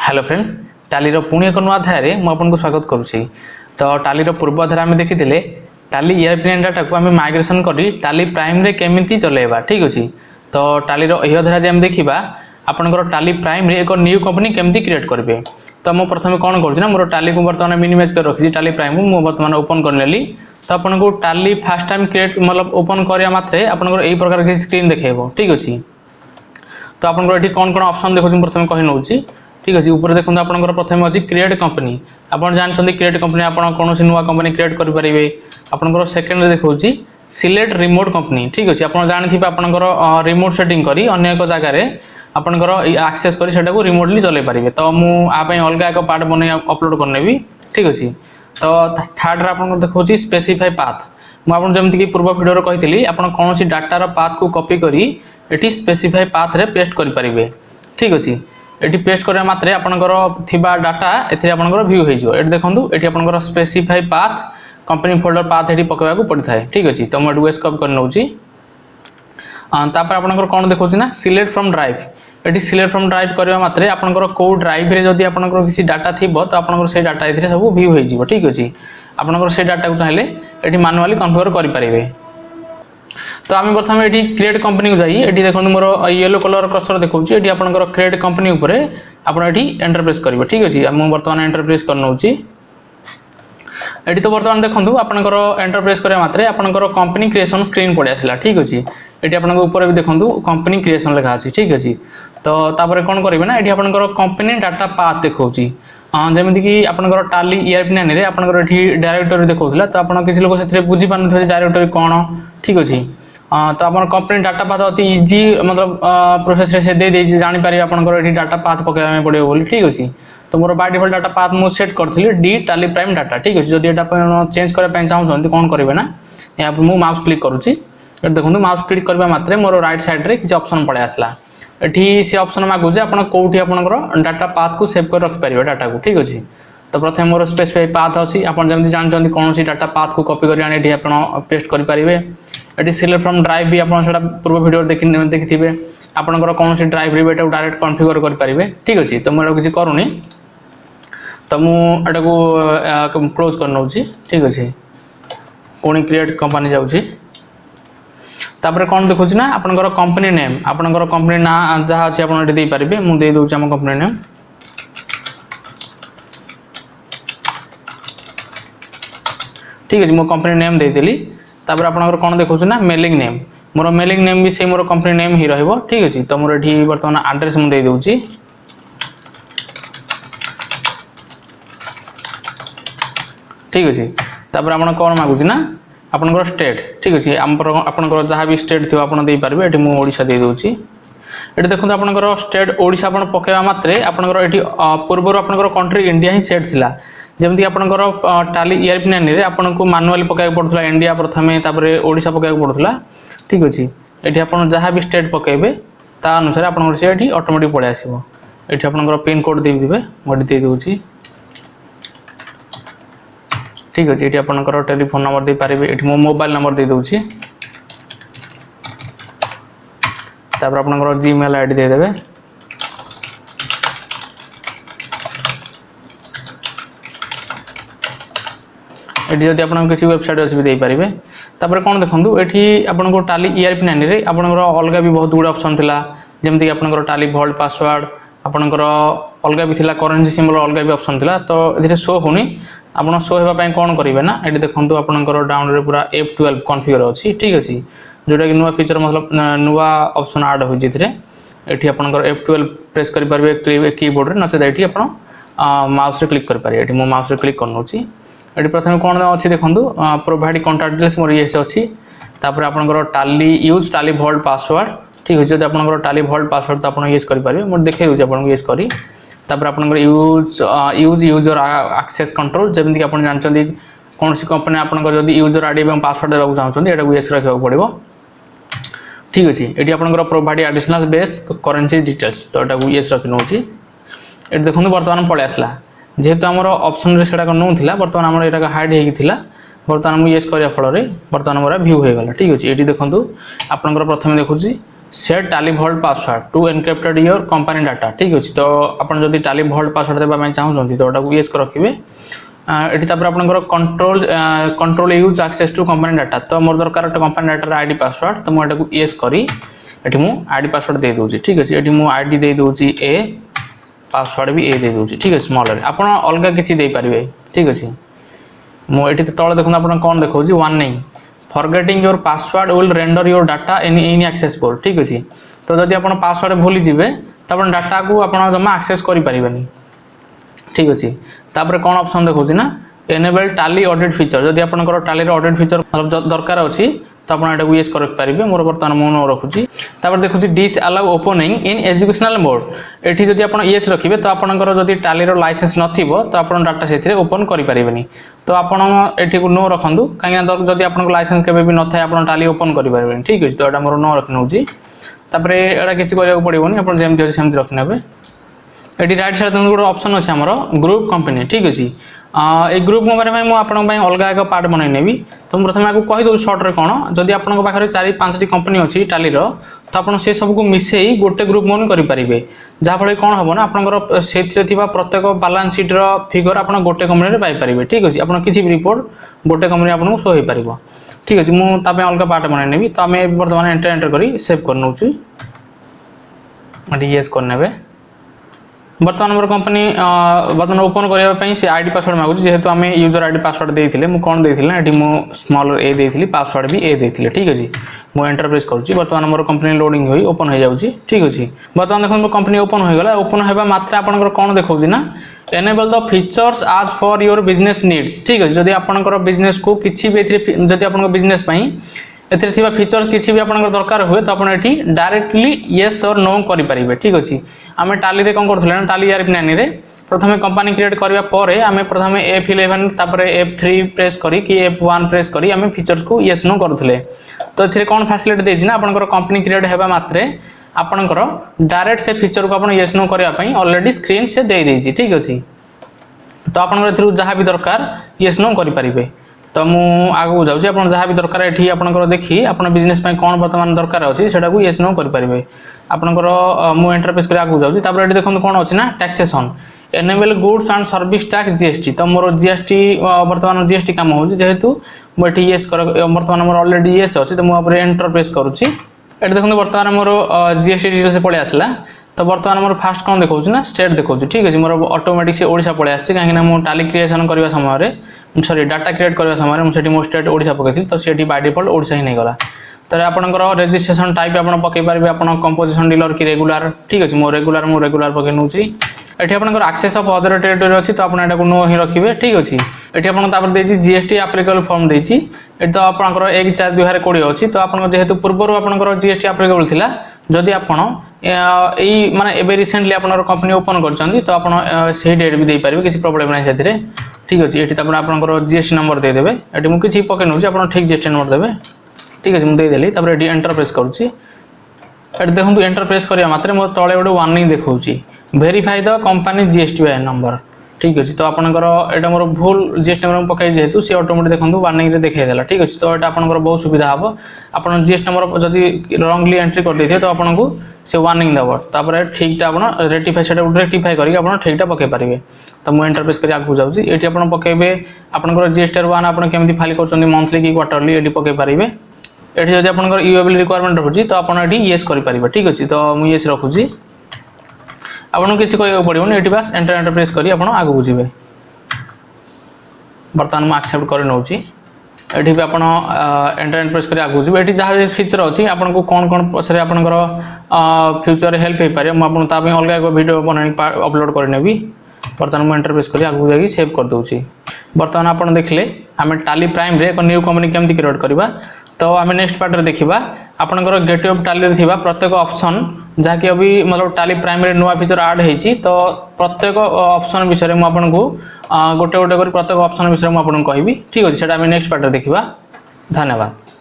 Hello friends, टालीर पुणी एक नुआ अध्याय मुझे स्वागत करुच्ची। तो टालीर पूर्व अध्याय आम देखी टाली ईआरपी डाटा को आम माइग्रेशन कर टाली प्राइम रे केमिति चलेबा। ठीक अच्छे। तो टालीर यह अध्याय आम देखा आपंकर टाली प्राइम रे एक न्यू कंपनी केमती क्रिएट करेंगे। तो मुझे प्रथम कौन करूँ मोर टाली को बर्तमान मिनिमाइज कर रखी टाली प्राइम को बर्तमान ओपन करनेली। तो आपको टाली फास्ट टाइम क्रिएट मतलब ओपन करा मात्रे आपंकर यही प्रकार किसी स्क्रीन देखेब। ठीक अच्छे। तो आपंकर ये कौन कौन ऑप्शन देखो प्रथम कही नौ। ठीक अच्छे। ऊपर देखो आपंकर प्रथम अच्छी क्रिएट कंपनी। आप जानते क्रिएट कंपनी आप कौन नुआ कंपनी क्रिएट करेंगे। आपंकर सेकेंड देखो सिलेक्ट रिमोट कंपनी। ठीक अच्छे। आप जानते आपंकर रिमोट सेटिंग करी अन्य एक जगार आपंकर एक्सेस कर रिमोटली चल पारे। तो मुझे अलग एक पार्ट बन अपलोड करनेबी। ठीक अच्छे। तो थर्ड आप देखो स्पेसिफाई पाथ। मुझे जमीक पूर्व भिडियो कही आप कौन डाटार पाथ को कॉपी करी एटी स्पेसिफाई पाथ रे पेस्ट करेंगे। ठीक अच्छे। ये पेस्ट करने मात्रे आपंकर थिबा डाटा एथि आपंकर व्यू हो। देखो ये आपंकर specify path company folder path ये पकड़ा पड़ता है। ठीक अच्छे। तो मुझे स्कप कर नौ। आपंकर कौन देखो ना सिलेक्ट फ्रॉम ड्राइव। ये सिलेक्ट फ्रॉम ड्राइव करने मात्रे आपंकर कौ ड्राइव रे जदि आपंकर किसी डाटा थी तो आपंकर से डाटा ये सब व्यू हो। ठीक अच्छे। आपंकर से डाटा को चाहिए ये मानुआली कन्फिगर करेंगे। तो आम प्रथम ये क्रिएट कंपनी को जाइए देखो मोर येलो कलर कर्सर देखो ये आपंकर क्रिएट कंपनी उपरे आप एंटर प्रेस करेंगे। ठीक अच्छे। मुझे बर्तमान एंटर प्रेस कर नौ। ये तो बर्तमान देखो आपंकर एंटर प्रेस करने मात्रे आपंकर कंपनी क्रिएशन स्क्रीन पड़े आसला। ठीक अच्छे। ये आपंकर ऊपर भी देखो कंपनी क्रिएशन लिखा अच्छी। ठीक अच्छे। तो कौन करेंगे ना ये आपंकर कंपनी डाटा पाथ देखो जमीक आपंकर टाली ईआरपी नाइन आपंकर डायरेक्टरी देखा। तो आप किसी लोग से बुझी पार डायरेक्टरी कौन। ठीक अच्छे। तो आप कंपनी डाटा पाथ अति इजी मतलब प्रोसेस से दे जापर आपंकर डाटा पाथ पकड़ा पड़ो बोली। ठीक अच्छे। तो more by default data path मुझे सेट करी डी टाली प्राइम डाटा। ठीक अच्छे। जब यहाँ चेंज करने चाहते कौन करेंगे ना यहाँ मुझे माउस क्लिक करुच्ची। देखो माउस क्लिक करने मात्रे मोर राइट साइड रे किसी ऑप्शन पड़े आसला। ये सी ऑप्शन मागुचे आप कौटी आपंकर डाटा पाथ को सेव कर रखिपारे डाटा को। ठीक अच्छे। तो प्रथम मोर स्पेसिफाई पाथ अच्छी आप जानते कौन सी डाटा पाथ को कॉपी कर पेस्ट करेंगे। ये सिलेक्ट फ्रॉम ड्राइव भी आप पूर्व वीडियो देखी आपंकर कौन सी ड्राइव रे डायरेक्ट कॉन्फिगर करेंगे। ठीक अच्छे। तो मुझे किसी करूनी तो मुझे को क्लोज कर नौ। ठीक अच्छे। पुणी क्रिएट कंपनी जाऊँगी। तापर कौन देखुच ना आपंकर कंपनी नेम आपंकर कंपनी ना जहाँ अच्छी आप दे पारे। मुझे दूसरी आम कंपनी नेम। ठीक अच्छे। मो कंपनी नेम देदेली। तापर आपंकर कौन देखुच ना मेलिंग नेम मोर मेलिंग नेम भी से मोर कंपनी नेम ही रहिबो। ठीक अच्छे। तो मोर ये बर्तमान एड्रेस मुझे देदे। ठीक अच्छे। तापर आप कौन मागुच ना आपंकर स्टेट। ठीक अच्छे। आपंकर जहाँ भी स्टेट थी आप दे पारे। ये मुझे ओडिशा दे दूची। ये देखो आपंकर स्टेट ओडिशा आप पकेवा मात्रे आपंकर ये पूर्व आपंकर कंट्री इंडिया ही सेट थिला। जमीक आपंकर टाली ईआरपी नाइन आपको मानुआली पकाया पड़ता इंडिया प्रथमे तापर ओडिशा पकाया पड़ता। ठीक अच्छे। ये आप जहाँ भी स्टेट पकेबे ता अनुसार आपंकर से ऑटोमेटिक पड़े आसो। ये आपंकर पिन कोड देदेवे मुझे दे दूची। ठीक अच्छे। ये आपंकर टेलीफोन नंबर दे पारे। ये मो मोबाइल नंबर दे दूची। तापर आपंकर जीमेल आईडी देदेवे। ये जब आप किसी वेबसाइट अच्छी भी दे पारे। तापर कौन देखो ये आपको टाली ईआरपी नाइन रे आपंकर अलग भी बहुत गुड ऑप्शन थिला। जमीक आपंकर टाली वॉल्ट पासवर्ड आपंकर अलग भी थिला करेंसी सिंबल अलग भी ऑप्शन थिला। तो ये शो होनी आप शो होगापी कौन करेंगे ना ये देखो आपंकर डाउन रे पूरा F12 कॉन्फिगर अच्छी। ठीक अच्छे। जोटा कि नुआ फीचर मतलब नुआ ऑप्शन ऐड होती ये आपंकर F12 प्रेस करेंगे कीबोर्ड रे नचेत ये आप माउस रे क्लिक करेंगे। ये मो माउस रे क्लिक कर नौ। ये प्रथम कौन अच्छी देखो प्रोवाइड कॉन्टाक्ट डिटेल्स मोर ये अच्छी। तापर आपंकर टाली यूज टाली वॉल्ट पासवर्ड। ठीक अच्छे। जब आपंकर टाली वॉल्ट पासवर्ड तो आप यूज करेंगे मुझे देखे दूसरी आपको यूज करी। तापर आपंकर यूज यूजर एक्सेस कंट्रोल जमीक आप जानते कौन सी कंपनी आपंकर जब यूजर आईडी और पासवर्ड देवाक चाहते यहाँ येस रखा पड़ो। ठीक अच्छे। ये आपंकर provide additional base currency details तो यहाँ येस रखी नौ। ये देखो बर्तमान पलि आसला जेहेतु आमर ऑप्शन रे सेटा नौला बर्तमान आम यहाँ हाइड होता बर्तमान मुझे येस करने फल बर्तमान मोर व्यू हो गला। ठीक अच्छे। ये देखो आपंकर प्रथम देखुची सेट टाली vault password to encrypted your company data ठीक अच्छे तो आपन जदि टाली भोल्ट पासवर्ड देबा चाहूँ तो एटा येस रखिए ये आपंकर control use access to company data तो मोर दरकार कंपनी डाटार आईडी पासवर्ड तो मुझे येस करी ये मुझे आईडी पासवर्ड दे दूँ ठीक अच्छे ये मुझे आईडी दे दूँ ए पासवर्ड भी ए दे दूँ ठीक है स्मॉल आप अलग किसी दे पारे ठीक अच्छे मुझे तले देखो आप कौन देखा warning forgetting your password will render your data inaccessible ठीक अच्छे तो जदि आप पासवर्ड भूली जाए तो आप डाटा को आप जमा एक्सेस करें ठीक अच्छे तापर कौन ऑप्शन देखा ना एनेबल टाली ऑडिट फीचर जदि आपंकर टाली ऑडिट फीचर मतलब दरकार अच्छी तो आप येस कर पारे मोर बर्तमान मु न रखुची तापर देखुची disallow opening in educational mode एठी जदि आपण येस रखिबे तो आपनकर जदि टाली रो लाइसेंस नथिबो तो आपण डाटा सेथिरे ओपन करि पारिबेनी तो आपण एठी को नो रखंदु काहे ना जदि आपनकर लाइसेंस केबे भी नथाय आपण टाली ओपन करि पारिबेनी ठीक अछि तो एटा मोर नो रखनउची तापर एटा किछि करिया पड़िबोनी आपण जेमति अछि सेमति रखनेबे एटी राइट साइड गोटे ऑप्शन अच्छे आमर ग्रुप कंपनी ठीक अच्छे ये ग्रुप नंबर में मुझे अलग एक पार्ट बनई नेबी तो प्रथम आपको कहीदे सर्ट्रे कौन जदि आपंक पाखे 4-5टी कंपनी अच्छी टालीर तो आप से सबको मिसई गोटे ग्रुप मन करेंगे जहाँफल कौन हम ना आपंकर से प्रत्येक बालांस सीट्र फिगर आप गोटे कंपनी पाइपर ठीक अच्छे आप किसी भी रिपोर्ट गोटे कंपनी आपको शो हो पार ठीक अच्छे मुझे अलग पार्ट बनई नेबी तो आम बर्तमान एंटर कर सेव कर नौ येस करने बर्तमान मोर कंपनी बर्तमान ओपन करने से आईडी पासवर्ड मांगुची जेहेतु आम यूजर आईडी पासवर्ड देते मुझे कौन देती ना ये मुझे स्मॉल ए देती पासवर्ड भी ए देती ठीक अच्छे मुझे एंटर प्रेस करुँची बर्तमान मोर कंपनी लोडिंग हो ओपन हो जाऊँगी ठीक अच्छे बर्तमान देखो मोर कंपनी ओपन होगा ओपन होगा मात्र आपंकर कौन देखा ना एनेबल द फीचर्स आज फॉर योर बिजनेस नीड्स ठीक अच्छे जदि आपंकर बिजनेस को किसी भी जदि आप बिजनेस एथिरे फीचर किसी भी आपंकर दरकार हुए तो आप डायरेक्टली येस और नो करेंगे ठीक अच्छे आम टाली कौन करें ना टाली ERP9 रे प्रथम कंपनी क्रिएट करने पर आम प्रथम F11 तापर F3 प्रेस करी कि F1 प्रेस करी आम फीचर्स को येस नो करुले तो ये कौन फैसिलिटी देना आपंकर कंपनी क्रिएट होगा मात्रे आपंकर डायरेक्ट से फीचर को आप येस नो करने ऑलरेडी स्क्रीन से दे देती ठीक अच्छे तो आपंकर जहाँ भी दरकार येस नो करेंगे तो मुझे आगू जाऊँगी आप जहाँ भी दरकार ये आपंकर देखी आप बिजनेस कौन बर्तमान दरकार अच्छी से येस नो करेंगे आपंकर मुझे एंटरप्रेस कर आगू जाऊँगी तापर ये देखो कौन अच्छी ना taxation enable goods and service tax GST तो मोर जीएसटी बर्तमान जीएसटी काम हो जेहेतु मुझे येस बर्तमान मोर ऑलरेडी येस अच्छी तो मुझे एंटरप्रेस करुँची ये देखो बर्तमान मोर जीएसटी डिटेल्स पलि आसला तो बर्तमान मोर फास्ट कौन देखा ना स्टेट देखा ठीक अच्छे मोर ऑटोमेटिक से ओडिशा पलि आसी कहीं मुझे टाली क्रिएशन करने समय सॉरी डाटा क्रिएट करने समय मुझे मो स्टेट ओडिशा पकई तो सी बाय डिफॉल्ट ओडिशा ही नहीं गला तो आपंकर रजिस्ट्रेशन टाइप आप पकई पारे आप कंपोजिशन डीलर कि रेगुलर ठीक अच्छे मो रेगुलर पकई नौ ये आपंकर एक्सेस ऑफ अदर टेरिटोरी अच्छी तो आप नो ही रखिए ठीक अच्छे ये आपको जीएसटी एप्लिकेबल फॉर्म देती ये तो आपंकर 1/4/2020 अच्छी तो आप जेहेतु पूर्व आपंकर जीएसटी एप्लिकेबल थिला जदि आपण माने एबे रिसेंटली आपन कंपनी ओपन कर तो आप सही डेट भी दे पारे किसी प्रॉब्लम नहीं से ठीक अच्छे ये आपंकर जीएसटी नंबर देदेवे ये मुझे किसी पकई नौ आप ठीक जीएसटी नंबर देवे ठीक अच्छे मुझे देदेली ये एंटर प्रेस करुँची ये देखो एंटर प्रेस करा मात्रे मोर तले गोटे वार्निंग देखा verify the company GST number ठीक अच्छे तो आपंकर यहाँ मोर भूल जीएसटी नंबर पकई जेहेतु सी ऑटोमेटिक देखो वार्निंग रे देखेदेला ठीक अच्छे तो यहाँ आपंकर बहुत सुविधा हम आप जीएसटी नंबर जदि रंगली एंट्री कर देते तो आपको से वार्निंग देव तापर ठीकटा आप रेक्टिफाई से रेक्टिफाई करके ठीकटा पकई पारे तो मुझे एंटरप्रेस कर आगे जाऊँगी ये आप पकड़े आपंकर जीएसटी वन आप केमी फाइल कर मंथली कि क्वार्टरली ये पकई पारे ये जब आप यूएबल रिक्वायरमेंट रखुच्छी तो आप येस करेंगे ठीक अच्छे तो मुझे येस रखुच्छी आपको किसी कहना पड़ो ये बास एंटर प्रेस कर आगे जी बर्तमान मुझे एक्सेप्ट कर नौ ये भी आप एंटर प्रेस कर आगे जी ये जहाँ फीचर अच्छी आपको कौन कौन पचर आपंकर फ्यूचर हेल्प हो पारे मुझे अलग एक वीडियो बना अपलोड करनेबी बर्तमान मुझे एंटर प्रेस कर आगे जाकि सेव कर दूसरी बर्तमान आप देखले आम टाली प्राइम रे एक न्यू कंपनी केमती क्रिएट करवा तो आम नेक्स्ट पार्ट में देखा आपंकर गेटवे ऑफ टाली प्रत्येक ऑप्शन जहाँकि अभी मतलब टाली प्राइम रे नुआ फीचर ऐड होती तो प्रत्येक ऑप्शन विषय में आपको गोटे गोटे कर प्रत्येक ऑप्शन विषय में आपको कहि ठीक अच्छे से नेक्स्ट पार्ट में देखा धन्यवाद।